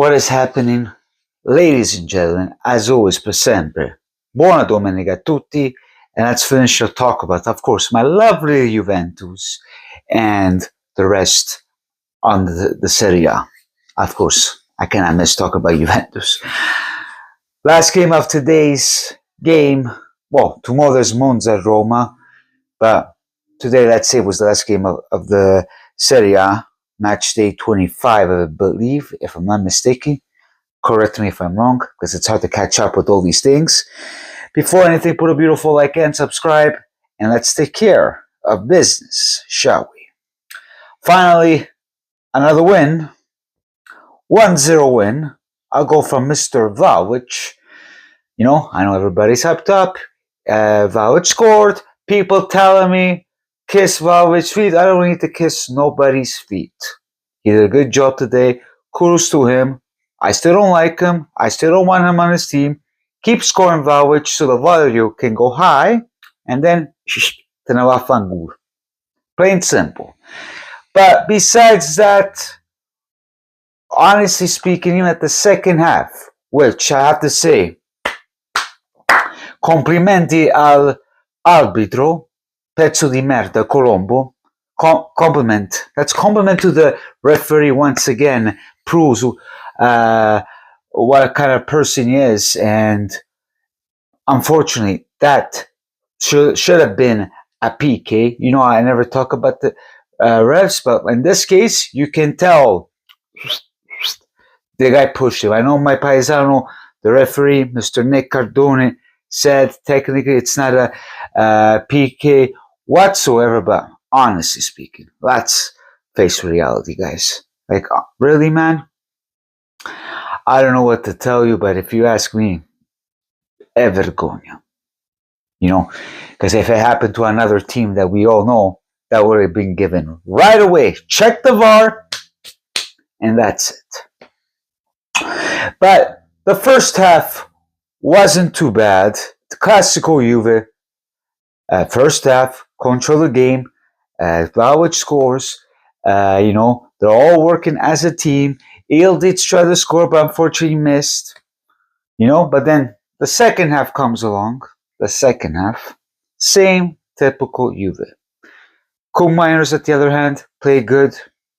What is happening? Ladies and gentlemen, as always, per sempre, buona domenica a tutti, and let's finish the talk about, of course, my lovely Juventus and the rest on the Serie A. Of course, I cannot miss talk about Juventus. Last game of today's game, well, tomorrow there's Monza Roma, but today, let's say, was the last game of the Serie A, match day 25, I believe, if I'm not mistaken. Correct me if I'm wrong, because it's hard to catch up with all these things. Before anything, put a beautiful like and subscribe, and let's take care of business, shall we? Finally, another win. 1-0 win. I'll go from Mr. Vlahovic. I know everybody's hyped up. Vlahovic scored. People telling me, kiss Vlahovic's feet. I don't need to kiss nobody's feet. He did a good job today. Kudos to him. I still don't like him. I still don't want him on his team. Keep scoring Vlahovic so the value can go high, and then te ne va a fanculo. Plain simple. But besides that, honestly speaking, even at the second half, which I have to say, complimenti al arbitro, pezzo di merda, Colombo. Compliment. That's compliment to the referee once again. Proves what kind of person he is, and unfortunately, that should have been a PK. I never talk about the refs, but in this case, you can tell the guy pushed him. I know my paisano, the referee, Mr. Nick Cardone, said technically it's not a PK whatsoever, but honestly speaking, let's face reality, guys. Like, really, man? I don't know what to tell you, but if you ask me, è vergogna. Because if it happened to another team that we all know, that would have been given right away. Check the VAR, and that's it. But the first half wasn't too bad. The classical Juve. First half, control the game. Vlahovic scores. They're all working as a team. Ildic tried to score, but unfortunately missed. But then the second half comes along. The second half, same typical Juve. Kool Miners, at the other hand, play good.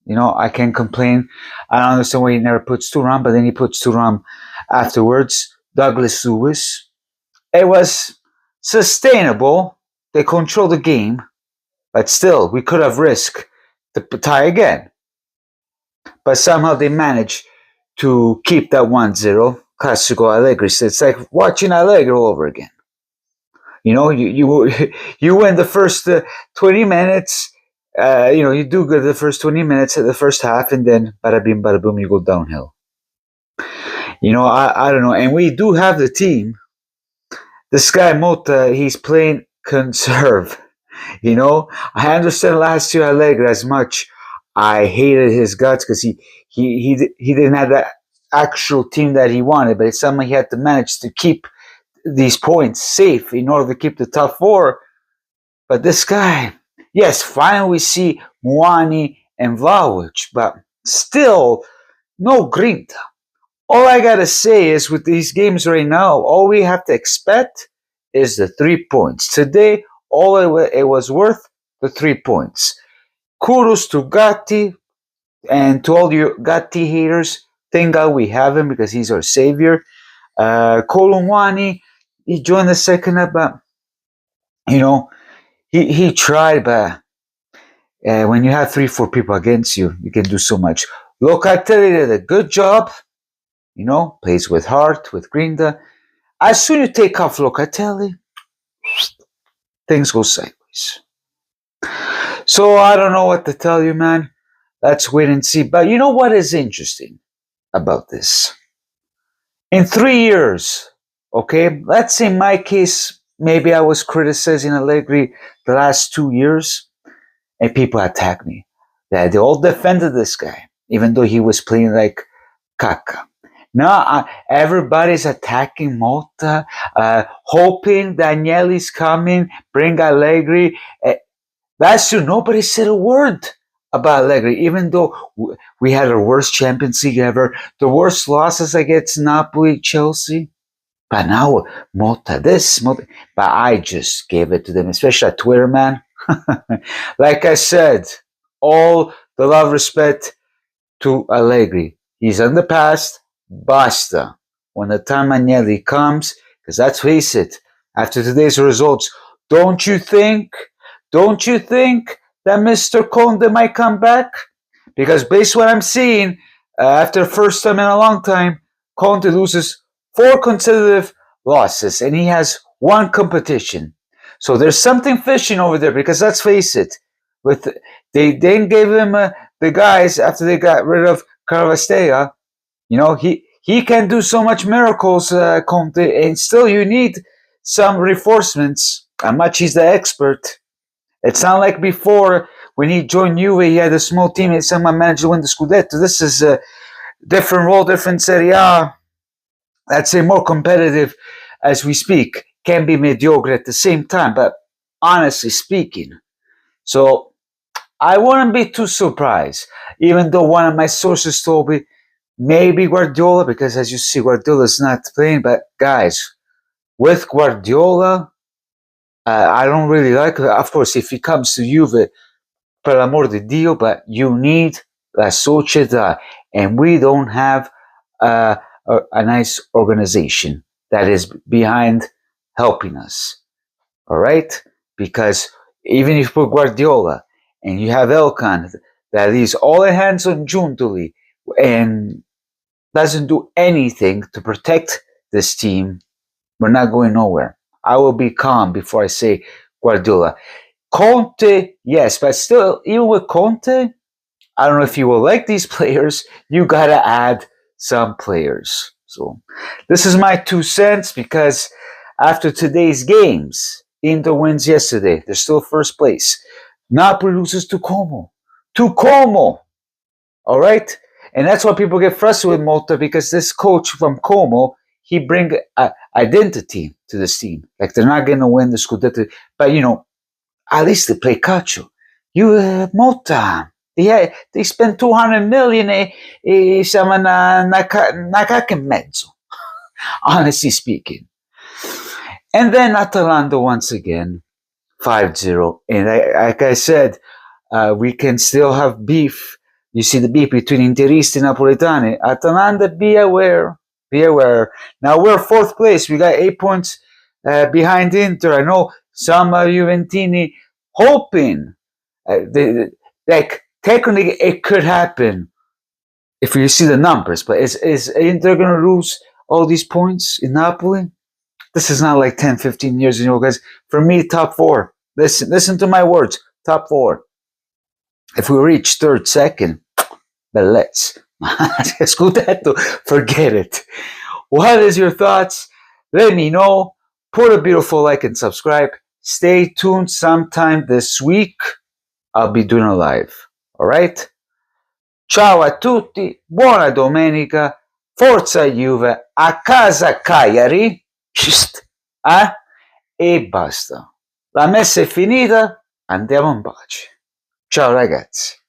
I can't complain. I don't understand why he never puts Thuram, but then he puts Thuram afterwards. Douglas Lewis. It was sustainable. They control the game, but still, we could have risked the tie again. But somehow they managed to keep that 1-0. Classico Allegri. So it's like watching Allegri all over again. You win the first 20 minutes. You do good the first 20 minutes of the first half, and then bada bing, bada boom, you go downhill. I don't know. And we do have the team. This guy Mota, he's playing conserve. I understand last year Allegri as much. I hated his guts because he didn't have that actual team that he wanted, but it's somehow he had to manage to keep these points safe in order to keep the top four. But this guy, yes, finally we see Muani and Vlahovic, but still no grinta. All I gotta say is with these games right now, all we have to expect is the 3 points. Today, all it was worth, the 3 points. Kudos to Gatti, and to all you Gatti haters, thank God we have him because he's our savior. Kolumwani, he joined the second half, but he tried, but when you have 3-4 people against you, you can do so much. Locatelli did a good job, plays with heart, with grinta. As soon as you take off Locatelli, things go sideways. So I don't know what to tell you, man. Let's wait and see. But you know what is interesting about this? In 3 years, okay, let's say in my case, maybe I was criticizing Allegri the last 2 years, and people attacked me. They all defended this guy, even though he was playing like caca. Now everybody's attacking Mota, hoping Danieli's coming, bring Allegri. Last year, nobody said a word about Allegri, even though we had our worst Champions League ever, the worst losses against Napoli, Chelsea. But now, Mota this, Mota. But I just gave it to them, especially at Twitter, man. Like I said, all the love, respect to Allegri. He's in the past. Basta. When the time Agnelli comes, because let's face it, after today's results, don't you think? Don't you think that Mr. Conte might come back? Because based on what I'm seeing, after the first time in a long time, Conte loses 4 consecutive losses, and he has one competition. So there's something fishing over there. Because let's face it, with they then gave him the guys after they got rid of Carvastea. You know he can do so much miracles, Conte, and still you need some reinforcements. How much he's the expert. It's not like before when he joined Juve, he had a small team and someone managed to win the Scudetto. This is a different role, different Serie A. Let's say more competitive as we speak. Can be mediocre at the same time, but honestly speaking. So I wouldn't be too surprised, even though one of my sources told me maybe Guardiola, because as you see, Guardiola's not playing. But guys, with Guardiola, I don't really like it. Of course, if he comes to Juve, per l'amor di Dio, but you need la società, and we don't have a nice organization that is behind helping us. All right, because even if you put Guardiola and you have Elkan that leaves all hands on Giuntoli and doesn't do anything to protect this team, we're not going nowhere. I will be calm before I say Guardiola. Conte, yes, but still, even with Conte, I don't know if you will like these players. You gotta add some players. So this is my 2 cents, because after today's games, Inter wins yesterday. They're still first place. Napoli loses to Como. To Como! All right? And that's why people get frustrated with Mota, because this coach from Como, he bring identity to this team. Like they're not going to win the Scudetto. But, at least they play Calcio. You, Mota, they spent 200 million e siamo una cacca e mezzo, honestly speaking. And then Atalanta once again, 5-0. And like I said, we can still have beef. You see the beef between Interisti and Napoletani. Atalanta, be aware. Be aware. Now we're fourth place. We got 8 points behind Inter. I know some Juventini hoping. Like technically it could happen if you see the numbers, but is Inter going to lose all these points in Napoli? This is not like 10, 15 years ago, guys. For me, top 4. Listen to my words. Top 4. If we reach third, second, but let's. Scudetto, forget it. What is your thoughts? Let me know. Put a beautiful like and subscribe. Stay tuned sometime this week. I'll be doing a live. All right? Ciao a tutti. Buona domenica. Forza Juve. A casa Cagliari. E basta. La messa è finita. Andiamo in pace. Ciao ragazzi.